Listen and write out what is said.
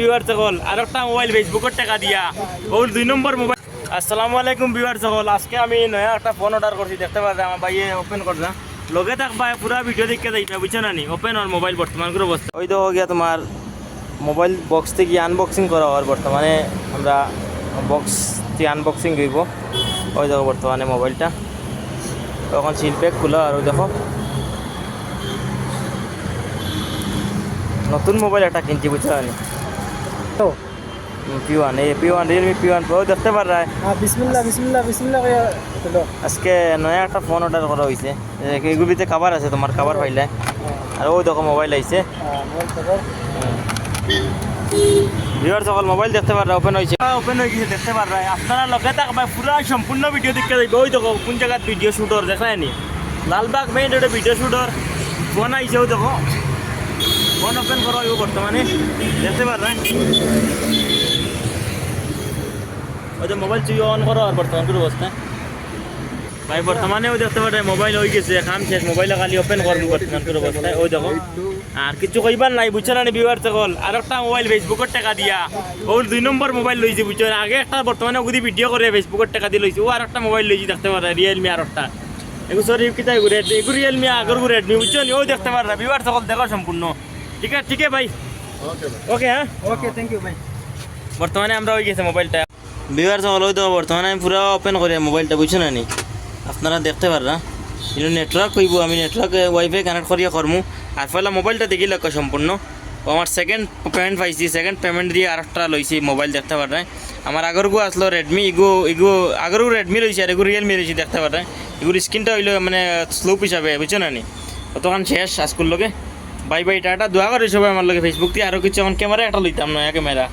Viewer সকল আরেকটা mobile ফেসবুকের টাকা দিয়া ওর 2 নম্বর মোবাইল। আসসালামু আলাইকুম ভিউয়ার সকল, আজকে আমি নয়া একটা ফোন অর্ডার করছি, দেখতে পাচ্ছি আমার ভাইয়ে ওপেন করছে। লগে থাকবা পুরা ভিডিও দেখতে যাইবা, বুঝছো না নি? ওপেন আর মোবাইল বর্তমান করে অবস্থা ওই দেখো গিয়া তোমার মোবাইল বক্স থেকে আনবক্সিং করা হওয়ার বর্তমানে আমরা বক্স থেকে আনবক্সিং হইব। ওই দেখো বর্তমানে মোবাইলটা তখন সিল প্যাক খোলা, আর ওই দেখো নতুন মোবাইল একটা কিনছি, বুঝছো না নি? P1 Realme P1 Pro দেখতে পার রায়। বিসমিল্লাহ বিসমিল্লাহ বিসমিল্লাহ করে চলো। আজকে নয়া একটা ফোন অর্ডার করা হয়েছে, এগুলিতে কাভার আছে, তোমার কাভার পাইলে। আর ওই দেখো মোবাইল আইছে, ভিউয়ার সকল মোবাইল দেখতে পার, ওপেন হয়েছে, ওপেন হয়ে গেছে দেখতে পার রায়। আপনারা লগে থাকবা পুরা সম্পূর্ণ ভিডিও দেখতে যাইবে। ওই দেখো কোন জায়গায় ভিডিও শুটর দেখায় নি, লালবাগ মেইন রোডে ভিডিও শুটর ফোন আইছে। ওই দেখো ফোন ওপেন করা হইব বর্তমানে, দেখতে পার রায়। ওই যে মোবাইল চুই অন করো আর বর্তমান করে অবস্থা ভাই বর্তমানেও দেখতে পারে মোবাইল হয়ে গেছে কাম শেষ, মোবাইল খালি ওপেন করবো বর্তমান করে অবস্থায়। ওই দেখো আর কিছু কইবার নাই, বুঝছো না ভিউয়ার সকল। আর একটা মোবাইল ফেসবুকের টাকা দিয়া ওর 2 নম্বর মোবাইল লইছে, বুঝছো না? আগে একটা বর্তমানে ওগুলি ভিডিও করে ফেসবুকের টাকা দিয়ে লইছে, ও আর একটা মোবাইল লইছি দেখতে পারে রিয়েলমি। আর একটা এগু সরি কিতা এগু রিয়েলমি, আগর রেডমি, বুঝছো নি? ও দেখতে পারে ভিউয়ার সকল, দেখো সম্পূর্ণ ঠিক আছে। ঠিক আছে ভাই, ওকে হ্যাঁ ওকে থ্যাংক ইউ ভাই। বর্তমানে আমরা হয়ে গেছে মোবাইলটা ভিউয়ার সকল। ওই তো বর্তমানে আমি পুরো ওপেন করি মোবাইলটা, বুঝছো না নি? আপনারা দেখতে পাররা কিন্তু নেটওয়ার্ক কইব, আমি নেটওয়ার্ক ওয়াইফাই কানেক্ট করিয়া করমু। আর পয়লা মোবাইলটা দেখি লক্ষ সম্পূর্ণ। ও আমার সেকেন্ড পেমেন্ট পাইছি, সেকেন্ড পেমেন্ট দিয়ে আর একটা লইছি মোবাইল, দেখতে পারে। আমার আগরগু আসলো রেডমি, ইগু আগরগু রেডমি লইছি, আর এগু রিয়েলমি লইছি, দেখতে পারে। এগুর স্ক্রিনটা হইলো মানে স্লোপ হিসাবে, বুঝছো না নি? তখন শেষ আজকুর লগে। বাই বাই টাটা, দোয়া করি সবাই আমার লগে ফেসবুক দিয়ে। আরও কিছু এখন ক্যামেরা একটা লইতাম, নয়া ক্যামেরা।